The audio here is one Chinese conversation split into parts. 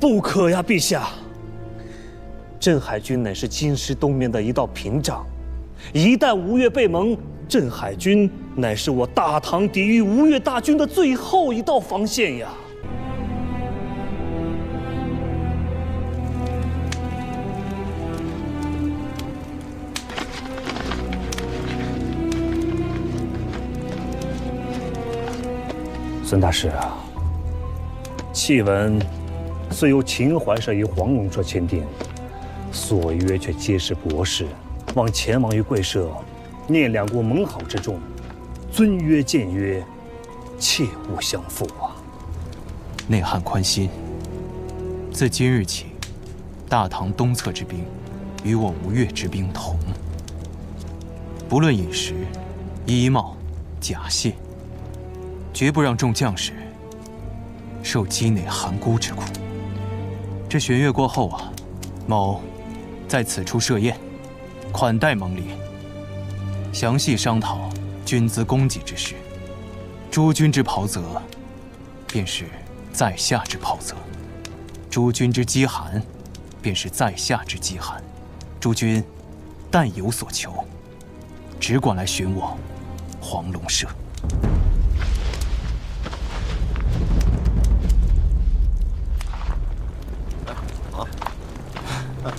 不可呀，陛下！镇海军乃是京师东面的一道屏障，一旦吴越被蒙，镇海军乃是我大唐抵御吴越大军的最后一道防线呀！孙大师啊，檄文虽由秦淮社与黄龙社签订，所约却皆是国事，望前往于贵社，念两国盟好之重，遵约践约，切勿相负啊！内汉宽心，自今日起，大唐东侧之兵与我吴越之兵同，不论饮食、衣帽、甲械，绝不让众将士受积馁寒孤之苦。这弦月过后啊，某在此处设宴，款待盟邻，详细商讨军资供给之事。诸军之袍泽，便是在下之袍泽；诸军之饥寒，便是在下之饥寒。诸军但有所求，只管来寻我黄龙社。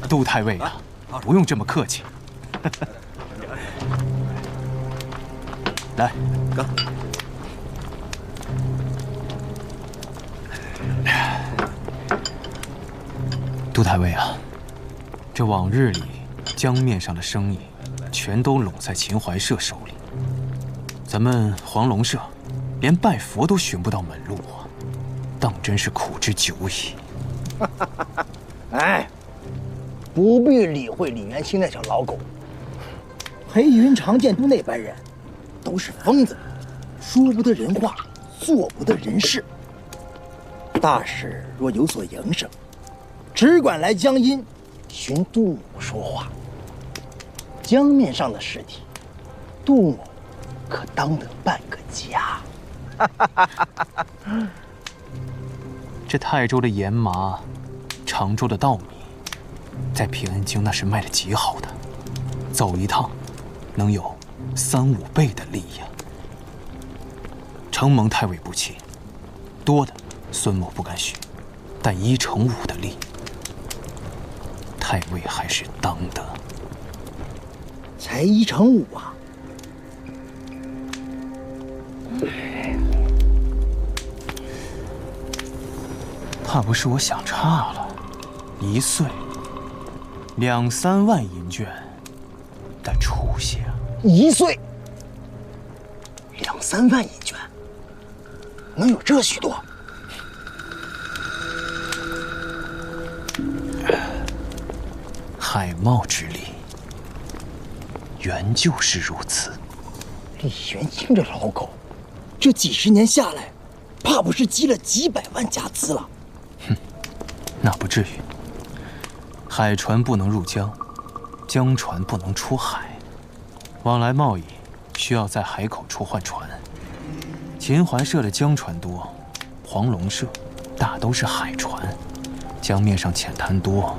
杜太尉啊，不用这么客气。来，哥。杜太尉啊，这往日里江面上的生意，全都拢在秦淮社手里。咱们黄龙社连拜佛都寻不到门路啊，当真是苦之久矣。哎，不必理会李元清那条老狗。裴云长、建都那般人，都是疯子，说不得人话，做不得人事。大事若有所营生，只管来江阴寻杜某说话。江面上的事体，杜某可当得半个家。这泰州的盐麻，常州的稻米，在平安京那是卖得极好的，走一趟，能有3、5倍的利呀。承蒙太尉不弃，多的孙某不敢许，但1成5的利，太尉还是当的。才1成5啊！怕不是我想差了，1岁2、3万银绢的出息啊！1岁2、3万银绢，能有这许多？海贸之利，原就是如此。李元清这老狗，这几10年下来，怕不是积了几百万家资了。哼，那不至于。海船不能入江，江船不能出海，往来贸易需要在海口处换船。秦淮社的江船多，黄龙社大都是海船，江面上浅滩多，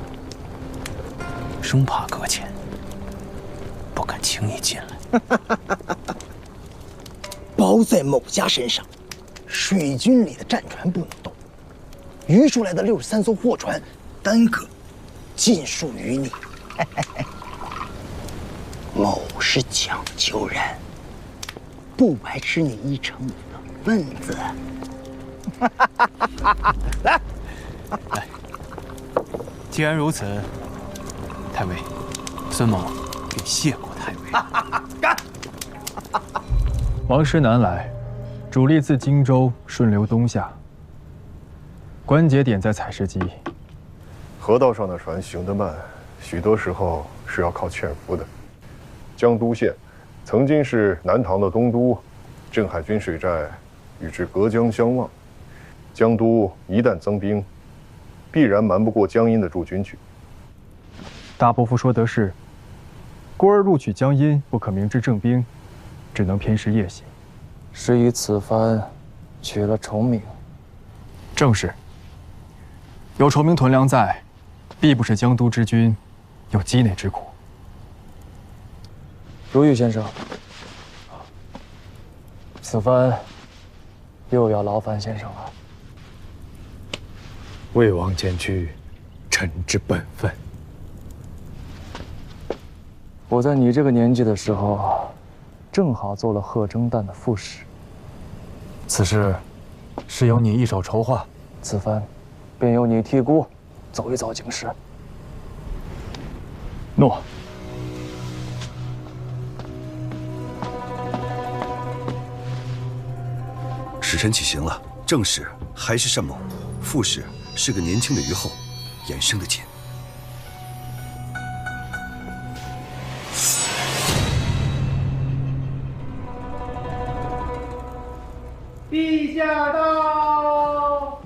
生怕搁浅，不敢轻易进来。包在某家身上，水军里的战船不能动，余出来的63艘货船，单个尽属于你。某是讲究人，不白吃你1成5的份子。来，来，既然如此，太尉，孙某便谢过太尉。干！王师南来，主力自荆州顺流东下，关节点在采石矶。河道上的船行得慢，许多时候是要靠潜伏的。江都县曾经是南唐的东都，镇海军水寨与之隔江相望。江都一旦增兵，必然瞒不过江阴的驻军去。大伯父说得是，孤儿入取江阴，不可明知正兵，只能偏师夜行。是以此番取了重名。正是。有崇明屯粮在，必不使江都之君有积馁之苦。如玉先生，此番又要劳烦先生了。魏王前去，臣之本分。我在你这个年纪的时候，正好做了贺征旦的副使。此事是由你一手筹划，此番便由你替孤走一遭京师。诺。使臣起行了。正使还是单某，副使是个年轻的虞后，眼生得紧。陛下到。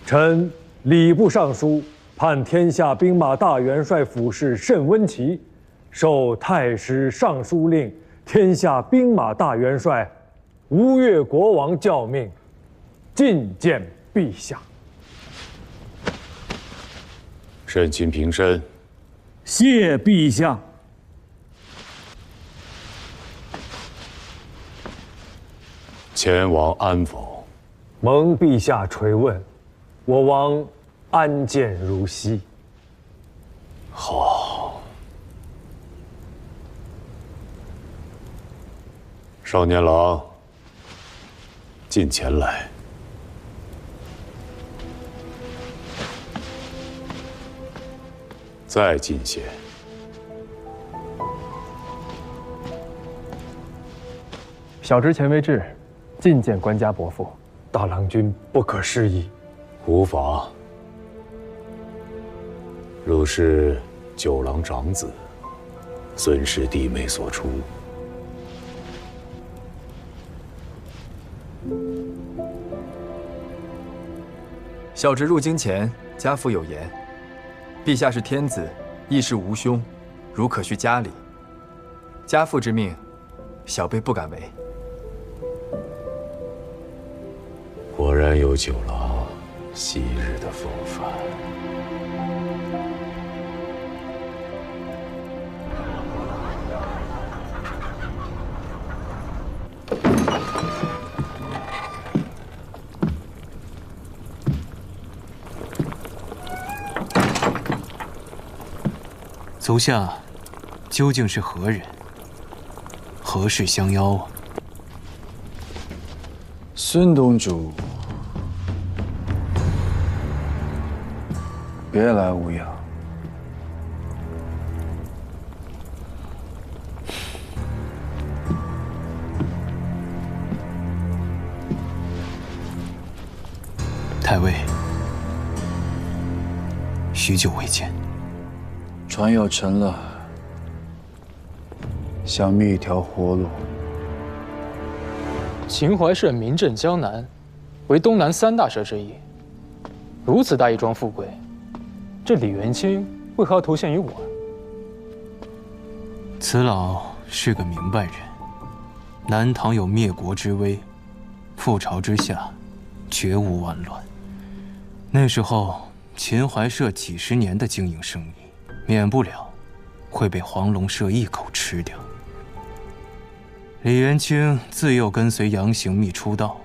臣礼部尚书判天下兵马大元帅府事慎温琪，受太师尚书令，天下兵马大元帅吴越国王教命，觐见陛下。慎亲平身。谢陛下。前王安否？蒙陛下垂问，我王安健如昔。好。少年郎，近前来。再近些。小侄前为至，觐见官家伯父。大郎君不可失仪。无妨。汝是九郎长子，孙氏弟妹所出。小侄入京前，家父有言：陛下是天子，亦是吾兄，如可续家礼。家父之命，小辈不敢违。果然有九郎昔日的风范。足下究竟是何人？何事相邀啊？孙东主，别来无恙。太尉，许久未见。船要沉了，想觅一条活路。秦淮社名震江南，为东南3大社之一。如此大一桩富贵，这李元清为何要投献于我？此老是个明白人。南唐有灭国之威，覆巢之下，绝无完卵。那时候，秦淮社几十年的经营生意，免不了会被黄龙社一口吃掉。李元清自幼跟随杨行密出道，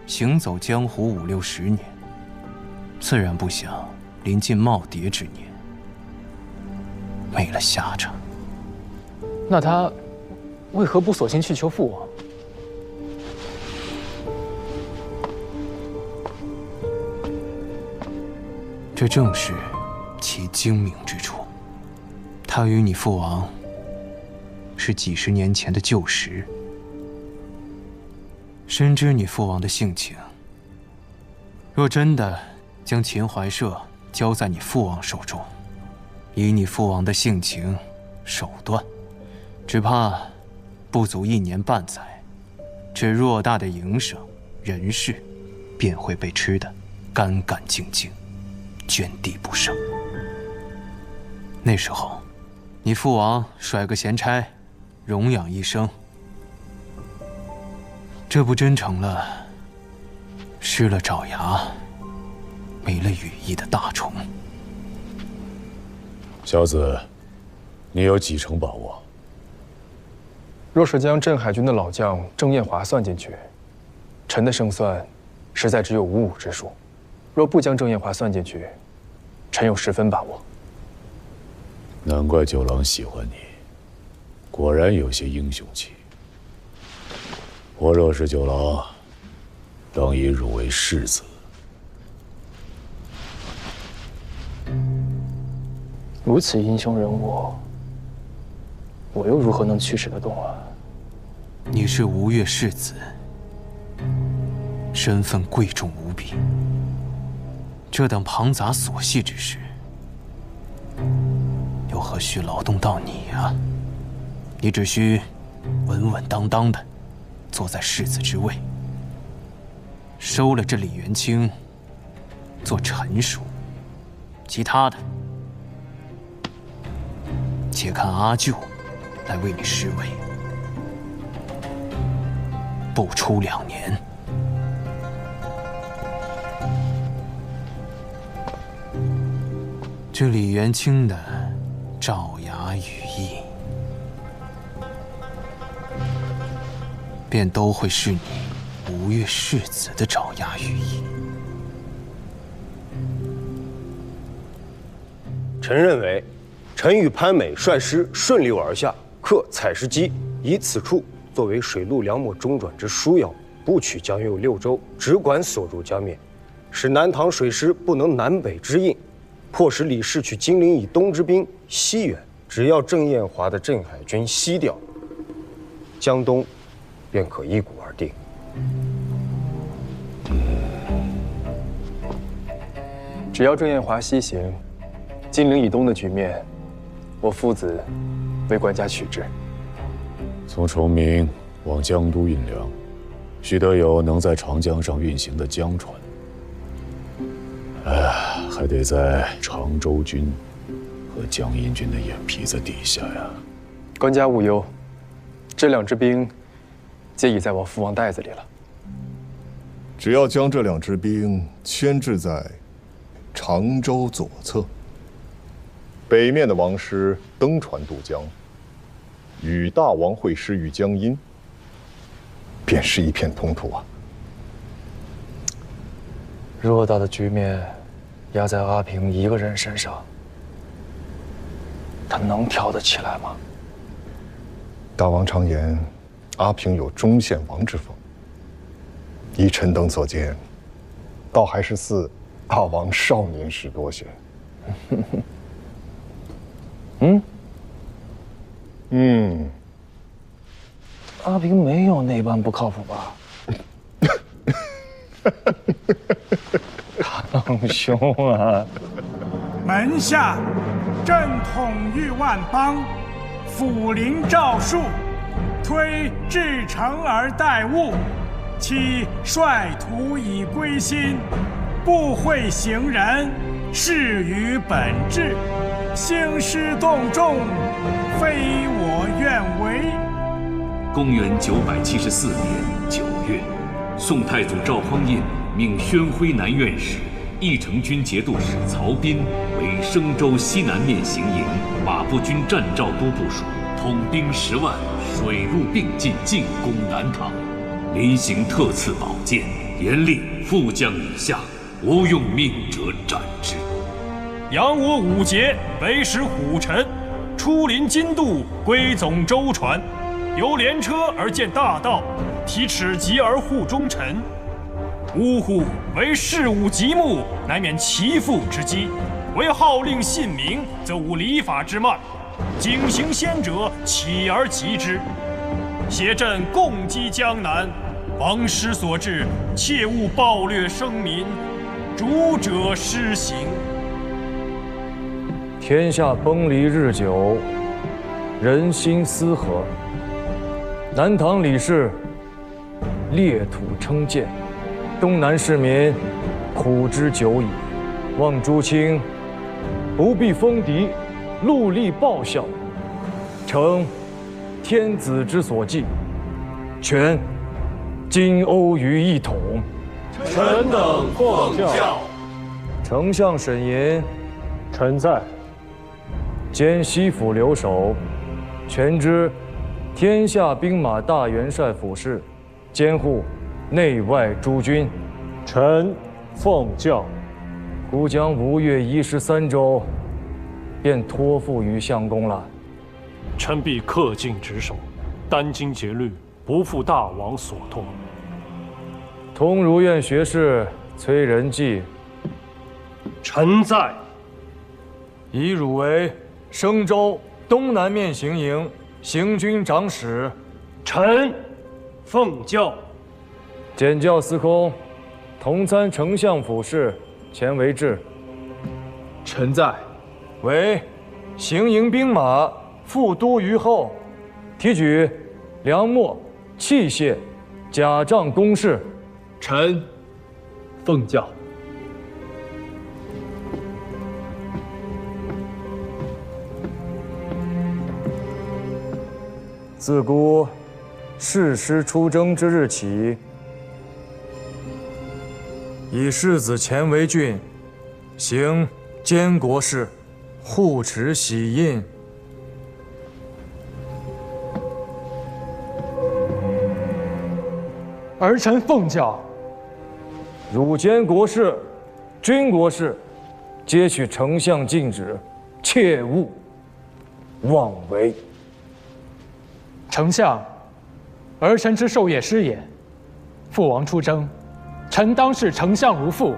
行走江湖5、60年，自然不想临近耄耋之年没了下场。那他为何不索性去求父王？这正是其精明之处。他与你父王是几十年前的旧识，深知你父王的性情。若真的将秦淮社交在你父王手中，以你父王的性情、手段，只怕不足1年半载，这偌大的营生人事，便会被吃得干干净净，捐地不剩。那时候，你父王甩个闲差，荣养一生，这不真成了失了爪牙，没了羽翼的大虫。小子，你有几成把握？若是将镇海军的老将郑彦华算进去，臣的胜算实在只有5-5之数。若不将郑彦华算进去，臣有10分把握。难怪九郎喜欢你，果然有些英雄气。我若是九郎，当以汝为世子。如此英雄人物，我又如何能驱使得动啊？你是吴越世子，身份贵重无比。这等庞杂琐细之事，又何须劳动到你啊？你只需稳稳当当的坐在世子之位，收了这李元清做臣属，其他的且看阿舅来为你侍卫。不出2年，这李元清的爪牙羽翼，便都会是你吴越世子的爪牙羽翼。臣认为，臣与潘美率师顺流而下，克采石矶，以此处作为水陆两抹中转之枢要，不取江右6州，只管所入江面，使南唐水师不能南北之应，迫使李氏取金陵以东之兵西援。只要郑彦华的镇海军西调，江东便可一鼓而定。只要郑彦华西行，金陵以东的局面，我父子为管家取之。从崇明往江都运粮，须得有能在长江上运行的江船。还得在常州军和江阴军的眼皮子底下呀。官家勿忧，这2支兵皆已在我父王袋子里了。只要将这2支兵牵制在常州左侧，北面的王师登船渡江，与大王会师于江阴，便是一片通途啊！偌大的局面压在阿平一个人身上，他能挑得起来吗？大王常言，阿平有中宪王之风。依臣等所见，倒还是似大王少年时多些。阿平没有那般不靠谱吧？堂兄啊！门下朕统御万邦，辅临诏书，推至诚而待物，其率徒以归心，不讳行人，事于本志，兴师动众，非我愿为。公元974年9月，宋太祖赵匡胤命宣徽南院使、义成军节度使曹彬为升州西南面行营马步军战兆都部署，统兵10万，水陆并进，进攻南唐。临行特赐宝剑，严令副将以下无用命者斩之。扬我5节为使虎臣，出临津渡，归总舟船。由连车而见大道，提尺疾而护忠臣。呜呼！为事务极目，乃免其父之机；为号令信明，则无礼法之慢。警行先者，起而击之。挟朕共击江南，王师所至，切勿暴掠生民，主者施行。天下崩离日久，人心思合。南唐李氏裂土称鉴，东南市民苦之久矣。望诸卿不必封敌，戮力报效，承天子之所寄，权金瓯于一统。臣等奉教。丞相沈寅，臣在。兼西府留守，权知天下兵马大元帅府事，监护内外诸军。臣奉教。吾将吴越一师3州，便托付于相公了。臣必恪尽职守，殚精竭虑，不负大王所托。通儒院学士崔仁济，臣在。以汝为升州东南面行营行军长史。臣奉教。检校司空，同参丞相府事，钱维志。臣在。为行营兵马副都虞候，提举粮秣、器械、甲仗工事。臣奉教。自古誓师出征之日起，以世子钱维俊行监国事，护持玺印。儿臣奉教。汝监国事、军国事，皆许丞相禁止，切勿妄为。丞相，儿臣之授业师也。父王出征，臣当视丞相如父。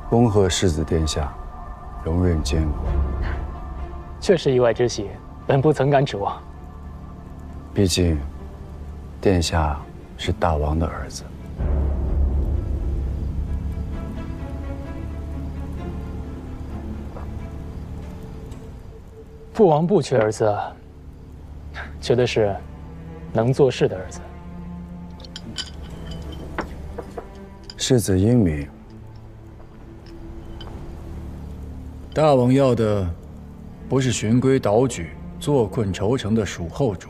恭贺世子殿下荣任监国，确是意外之喜，本不曾敢指望。毕竟，殿下是大王的儿子。父王不缺儿子，缺的是能做事的儿子。世子英明。大王要的不是循规蹈矩、坐困愁城的蜀后主，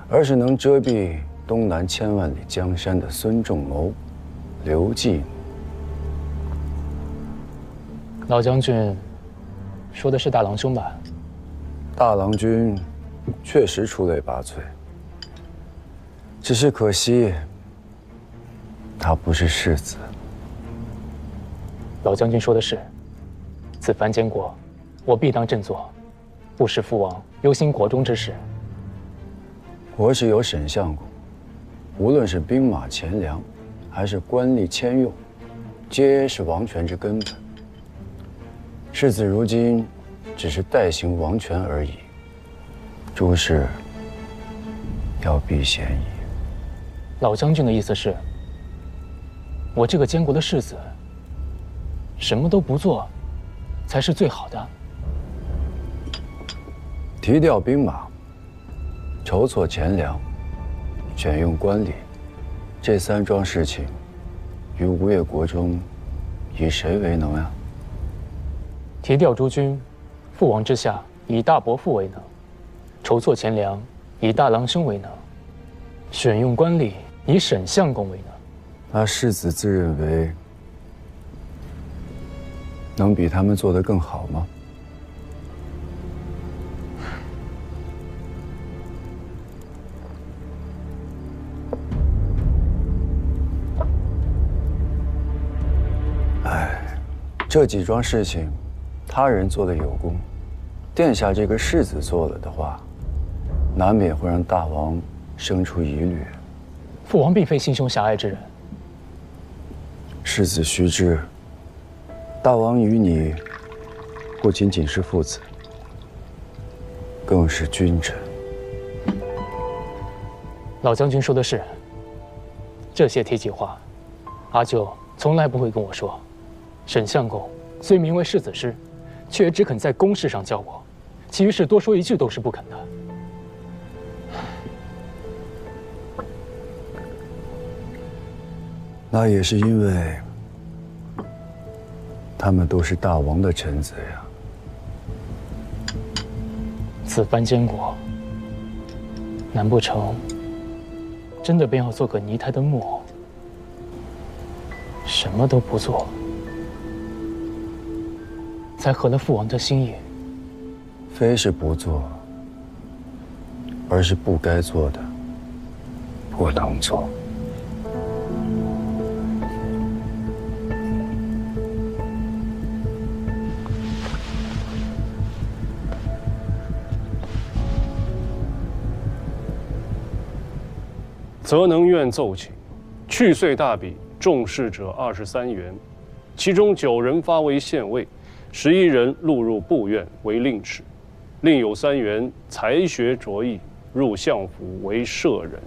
而是能遮蔽东南千万里江山的孙仲谋、刘季。老将军说的是大郎兄吧？大郎君确实出类拔萃，只是可惜他不是世子。老将军说的是。此番监国，我必当振作，不使父王忧心国中之事。国是由沈相公，无论是兵马钱粮，还是官吏迁用，皆是王权之根本。世子如今只是代行王权而已，诸事要避嫌疑。老将军的意思是，我这个监国的世子，什么都不做，才是最好的。提调兵马，筹措钱粮，选用官吏，这3桩事情，于吴越国中，以谁为能呀？提调诸军，父王之下，以大伯父为能；筹措钱粮，以大郎兄为能；选用官吏，以沈相公为能。那世子自认为能比他们做得更好吗？哎，这几桩事情，他人做的有功，殿下这个世子做了的话，难免会让大王生出疑虑。父王并非心胸狭隘之人。世子须知，大王与你不仅仅是父子，更是君臣。老将军说的是，这些贴己话，阿舅从来不会跟我说。沈相公虽名为世子师，却只肯在公事上教我，其余事多说一句都是不肯的。那也是因为他们都是大王的臣子呀。此番坚果，难不成真的便要做个泥胎的木偶，什么都不做，才合了父王的心意？非是不做，而是不该做的，不能做。则能院奏请，去岁大比重事者23员，其中9人发为县尉，11人录入部院为令史，另有3员才学卓异，入相府为舍人。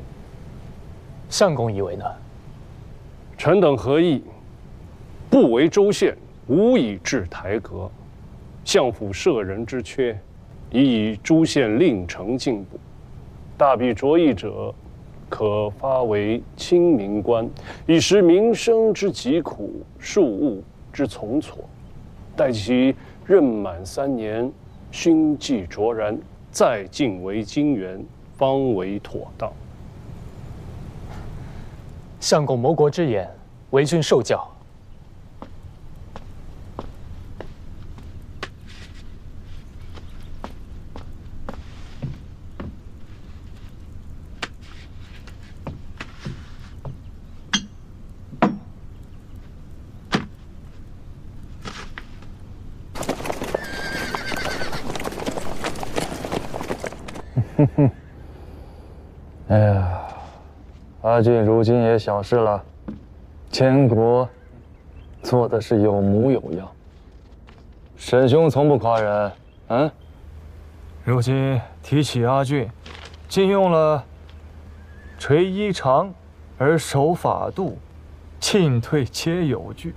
相公以为呢？臣等合议，不为州县，无以治台阁。相府舍人之缺，已以诸县令丞进补。大比卓异者，可发为清明官，以识民生之疾苦，庶务之从挫。待其任满3年，勋绩卓然，再进为京员，方为妥当。相公谋国之言，为君受教。哎呀，阿俊如今也小事了，监国做的是有模有样。沈兄从不夸人，如今提起阿俊，竟用了垂衣长而守法度，进退皆有据。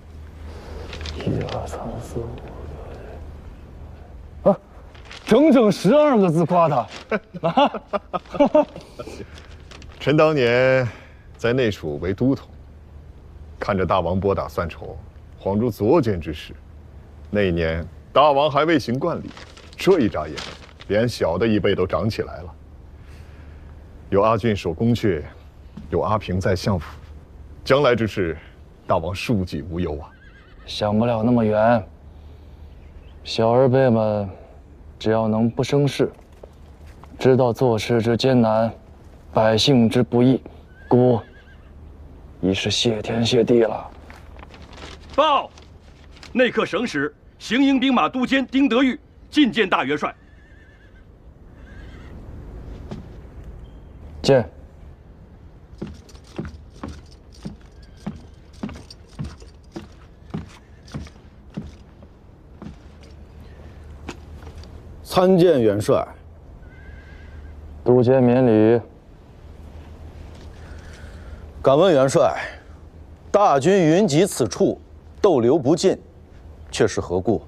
1、2、3、4、5、6、7，整整12个字夸他。臣当年在内署为都统，看着大王拨打算筹，恍如昨间之事。那一年大王还未行冠礼，这一眨眼，连小的一辈都长起来了。有阿俊守宫阙，有阿平在相府，将来之事，大王庶几无忧啊。想不了那么远。小儿辈们，只要能不生事，知道做事之艰难，百姓之不易，孤已是谢天谢地了。报，内克省使行营兵马都监丁德裕觐见大元帅。见。参见元帅。都监免礼。敢问元帅，大军云集此处，逗留不进，却是何故？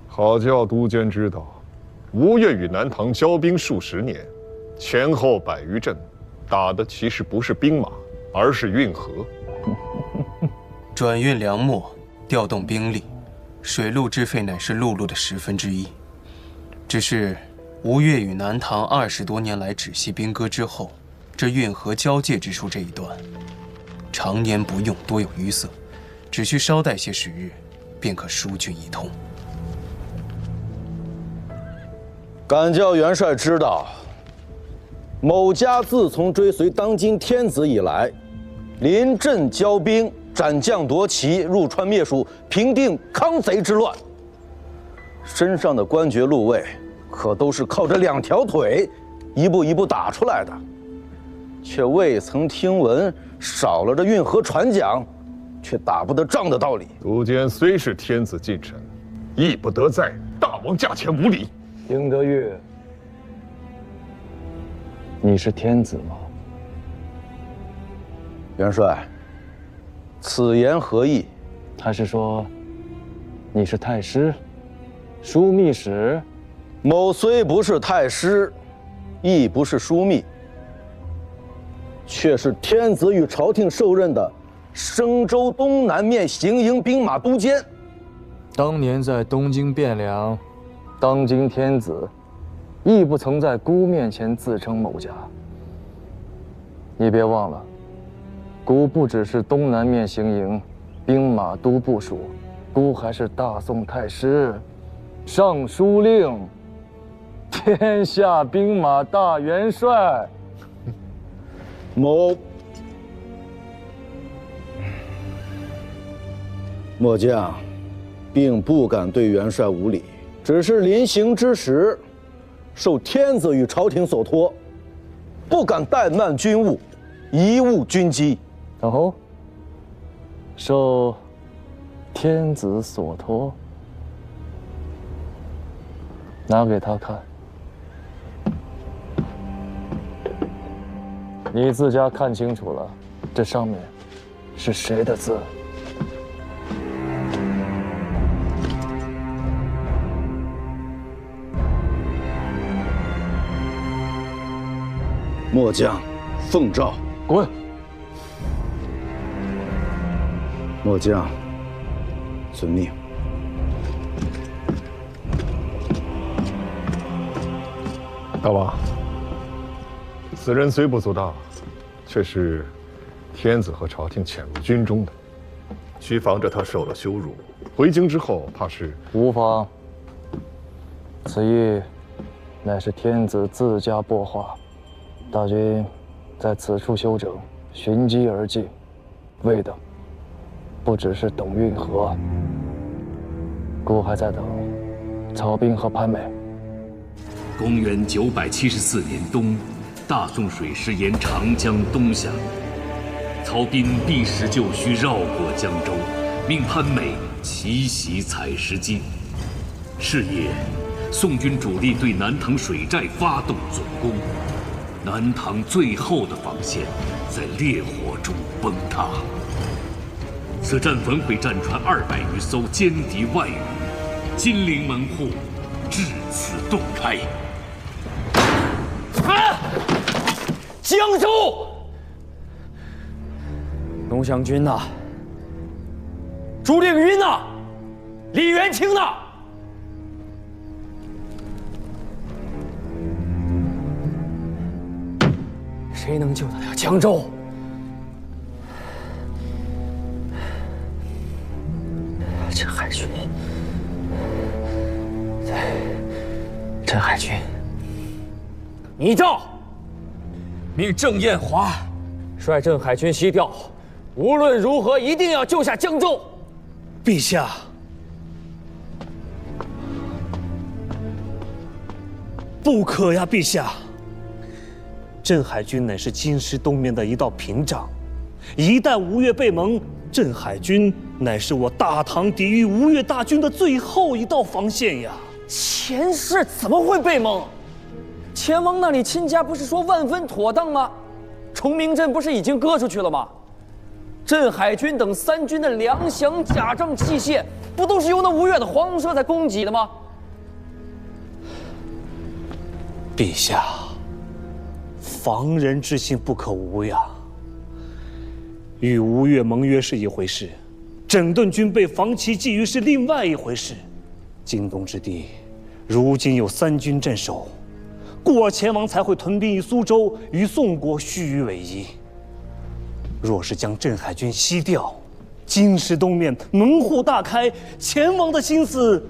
好叫都监知道，吴越与南唐交兵数十年，前后100余阵，打的其实不是兵马，而是运河。转运粮秣，调动兵力，水陆之费乃是陆路的1/10。只是吴越与南唐20多年来止息兵戈之后，这运河交界之处这一段，常年不用，多有淤塞，只需稍待些时日，便可疏浚一通。敢叫元帅知道，某家自从追随当今天子以来，临阵交兵，斩将夺旗，入川灭蜀，平定康贼之乱，身上的官爵禄位，可都是靠着2条腿，一步一步打出来的，却未曾听闻少了这运河船桨，却打不得仗的道理。都监虽是天子近臣，亦不得在大王驾前无礼。丁德裕，你是天子吗？元帅，此言何意？还是说你是太师、枢密使？某虽不是太师，亦不是枢密，却是天子与朝廷授任的升州东南面行营兵马都监。当年在东京汴梁，当今天子亦不曾在孤面前自称某家。你别忘了，孤不只是东南面行营兵马都部署，孤还是大宋太师、尚书令、天下兵马大元帅。末将并不敢对元帅无礼，只是临行之时，受天子与朝廷所托，不敢怠慢军务，贻误军机。哦，受天子所托，拿给他看。你自家看清楚了，这上面是谁的字？末将奉诏。滚！末将遵命。大王，此人虽不足大，却是天子和朝廷遣入军中的，需防着他受了羞辱，回京之后怕是无妨。此役乃是天子自家拨划，大军在此处休整，寻机而进，为的不只是等运河，孤还在等曹彬和潘美。公元974年冬，大宋水师沿长江东下，曹彬避实就虚，绕过江州，命潘美奇袭采石矶。是夜，宋军主力对南塘水寨发动总攻，南塘最后的防线在烈火中崩塌。此战焚毁战船200余艘，歼敌万余，金陵门户至此洞开。江州，龙翔军呐，朱令云呐，李元清呐，谁能救得了江州？镇海军，镇海军，拟诏。命郑彦华率镇海军西调，无论如何一定要救下江州。陛下，不可呀！陛下，镇海军乃是京师东面的一道屏障，一旦吴越被蒙，镇海军乃是我大唐抵御吴越大军的最后一道防线呀！前世怎么会被蒙？前王那里亲家不是说万分妥当吗？崇明镇不是已经割出去了吗？镇海军等3军的粮饷、甲胄、器械，不都是由那吴越的黄蛇在供给的吗？陛下，防人之心不可无呀。与吴越盟约是一回事，整顿军备、防其觊觎是另外一回事。京东之地，如今有3军镇守。故而前王才会屯兵于苏州，与宋国虚与委蛇。若是将镇海军西调，京师东面门户大开，前王的心思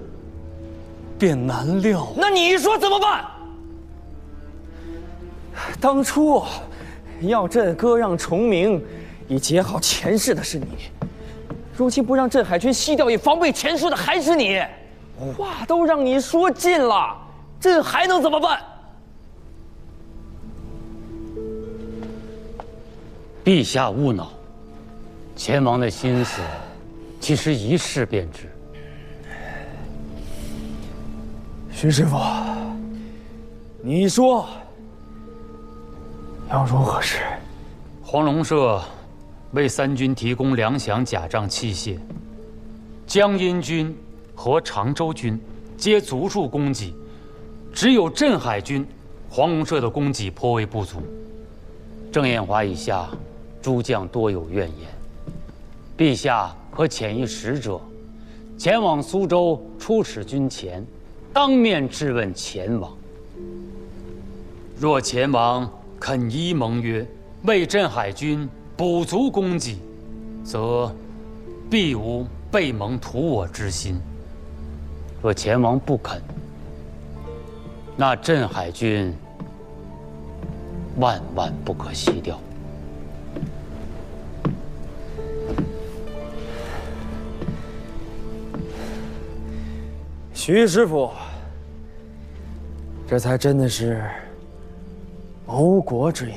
便难料。那你说怎么办？当初要朕割让崇明，以结好前世的是你；如今不让镇海军西调，以防备前世的还是你。话都让你说尽了，朕还能怎么办？陛下勿恼，前王的心思，其实一试便知。徐师傅，你说，要如何是？黄龙社为三军提供粮饷、甲仗、器械，江阴军和常州军皆足数供给，只有镇海军、黄龙社的供给颇为不足。郑彦华以下诸将多有怨言，陛下可遣一使者，前往苏州出使军前，当面质问前王。若前王肯依盟约，为镇海军补足供给，则必无背盟屠我之心。若前王不肯，那镇海军万万不可熄掉。徐师傅，这才真的是谋国之言。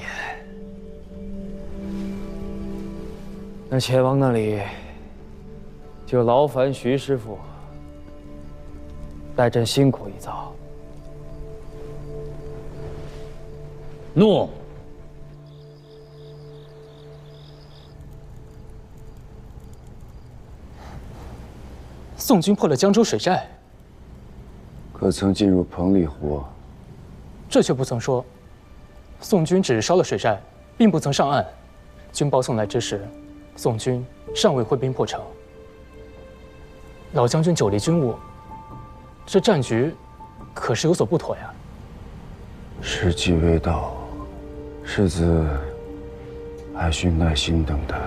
那前王那里就劳烦徐师傅代朕辛苦一遭。诺。宋军破了江州水寨，可曾进入彭蠡湖？这却不曾说。宋军只烧了水寨，并不曾上岸。军报送来之时，宋军尚未挥兵破城。老将军久离军务，这战局可是有所不妥呀。时机未到，世子还需耐心等待。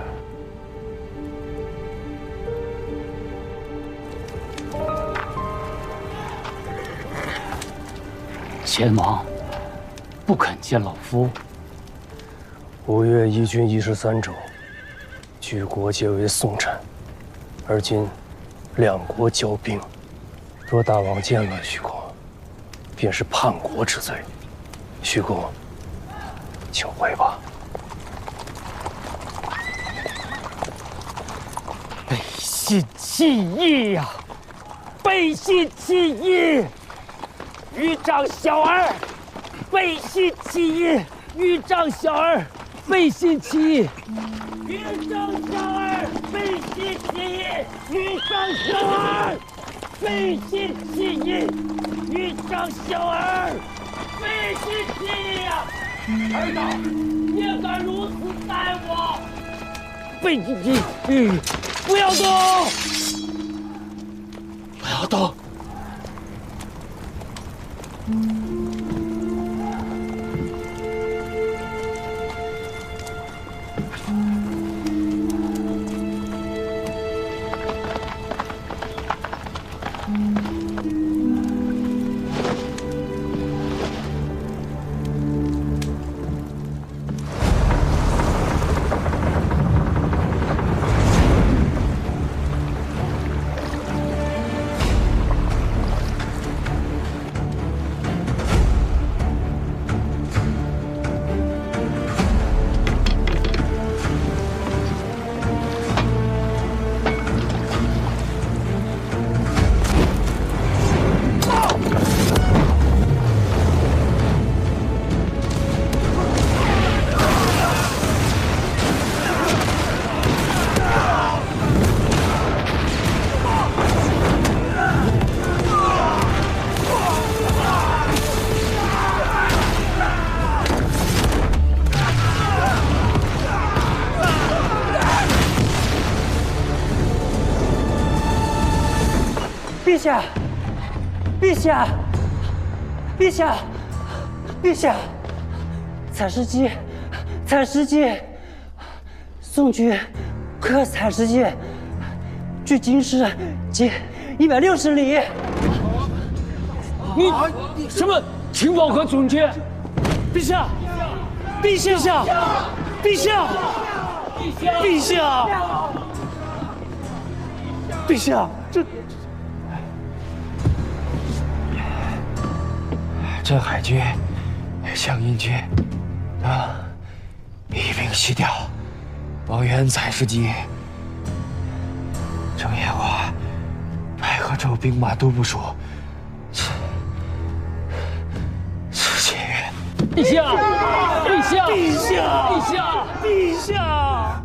前王不肯见老夫。5月一军13州，举国皆为宋臣，而今两国交兵，若大王见了徐公，便是叛国之罪。徐公，请回吧。背信弃义呀！背信弃义！豫章小儿，背信弃义！豫章小儿，背信弃义！豫章小儿，背信弃义！豫章小儿，背信弃义！豫章小儿，背信弃义呀！儿子，也敢如此待我？背信弃义！不要动！不要动！陛下，陛下，陛下，陛下！采石矶，采石矶！宋军克采石矶，距京师仅160里。你什么情报可准确？陛下，陛下，陛下，陛下，陛下，镇海军、湘阴军一并西调，保援采石矶。郑彦华白河州兵马都部署此前缘。陛下，陛下。下！陛下！陛下！陛下！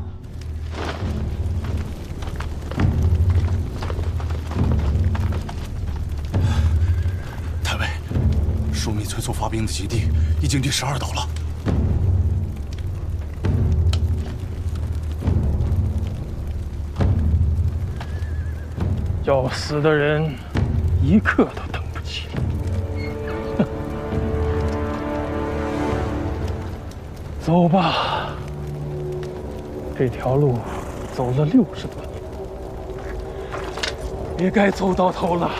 太尉，枢密催促发兵的基地已经第12岛了。要死的人，一刻都等不起。走吧，这条路走了60多年，也该走到头了。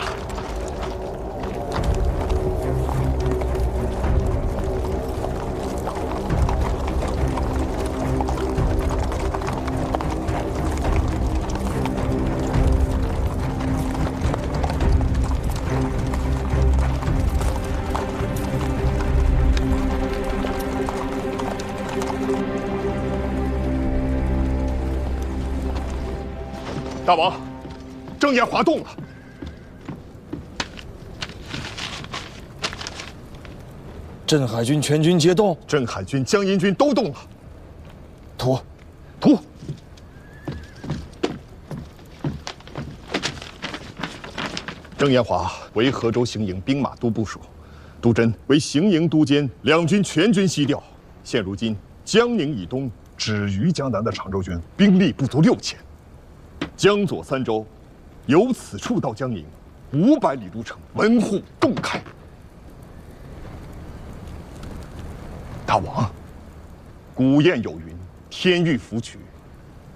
大王，郑燕华动了。镇海军全军皆动，镇海军、江阴军都动了。图。郑燕华为河州行营兵马都部署，杜真为行营都监，两军全军西调。现如今江宁以东止于江南的常州军兵力不足6000。江左3州，由此处到江宁500里路程，门户洞开。大王，古谚有云：“天欲福取，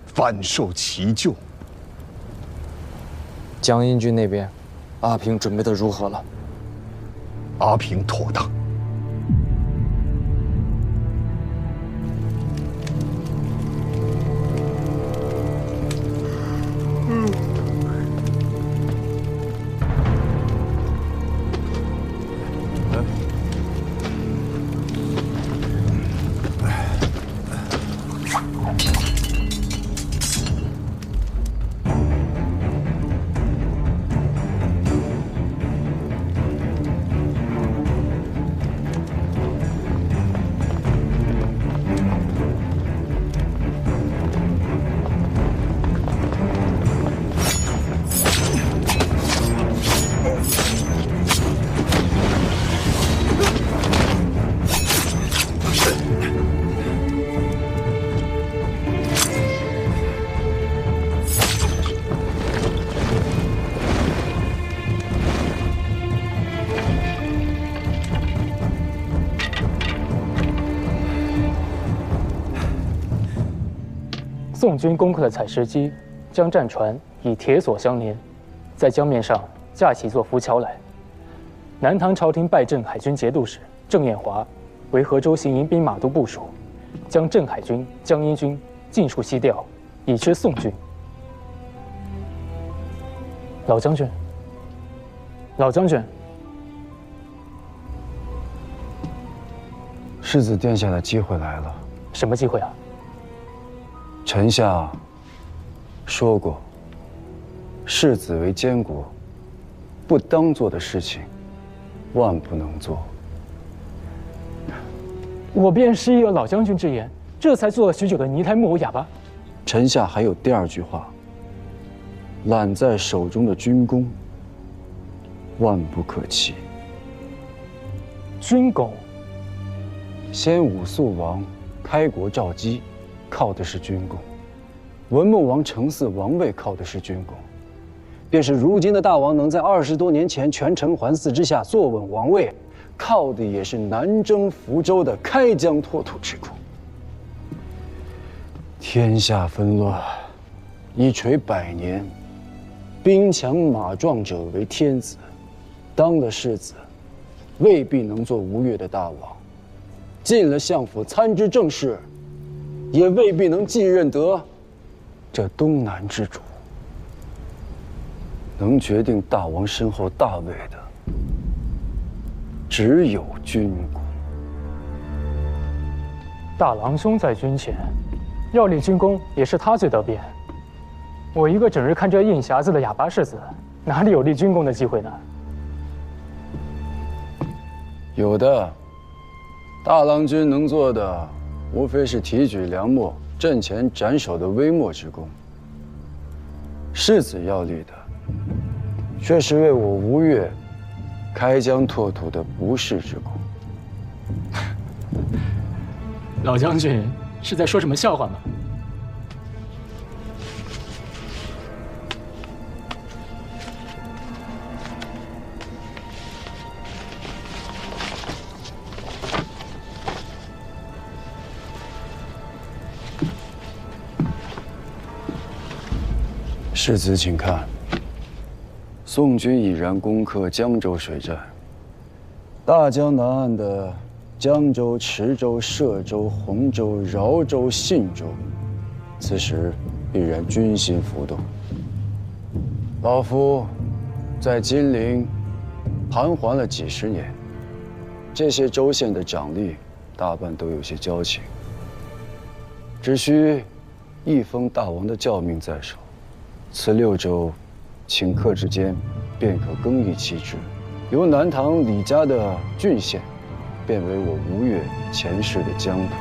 反受其咎。”江阴军那边，阿平准备的如何了？阿平妥当。宋军攻克了采石矶，将战船以铁索相连，在江面上架起一座浮桥来。南唐朝廷拜镇海军节度使郑彦华为河州行营兵马都部署，将镇海军、江阴军尽数西调，以支宋军。老将军，老将军，世子殿下的机会来了。什么机会啊？臣下说过，世子为监国，不当做的事情，万不能做。我便是依了老将军之言，这才做了许久的泥胎木偶哑巴。臣下还有第2句话：揽在手中的军功，万不可弃。军功，先武肃王开国造基，靠的是军功；文穆王承嗣王位，靠的是军功。便是如今的大王能在20多年前权臣桓嗣之下坐稳王位，靠的也是南征福州的开疆拓土之功。天下纷乱，一锤100年，兵强马壮者为天子，当了世子，未必能做吴越的大王；进了相府参知政事，也未必能继任得这东南之主。能决定大王身后大位的，只有军功。大郎兄在军前，要立军功也是他最得便。我一个整日看着印匣子的哑巴世子，哪里有立军功的机会呢？有的，大郎君能做的无非是提举梁末、阵前斩首的微末之功。世子要立的，却是为我吴越开疆拓土的不世之功。老将军是在说什么笑话吗？世子，请看，宋军已然攻克江州水战，大江南岸的江州、池州、歙州、洪州、饶州、信州，此时必然军心浮动。老夫在金陵盘桓了几十年，这些州县的长吏大半都有些交情，只需一封大王的教命在手，此6州顷刻之间便可更易其职，由南唐李家的郡县变为我吴越前世的疆土。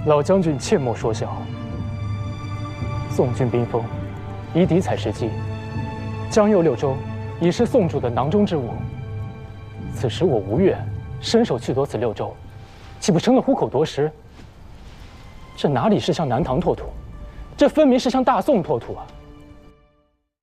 老将军切莫说笑。宋军兵锋以敌采石矶，江右6州已是宋主的囊中之物。此时我吴越伸手去夺此6州，岂不成了虎口夺食？这哪里是向南唐拓土，这分明是向大宋拓土啊！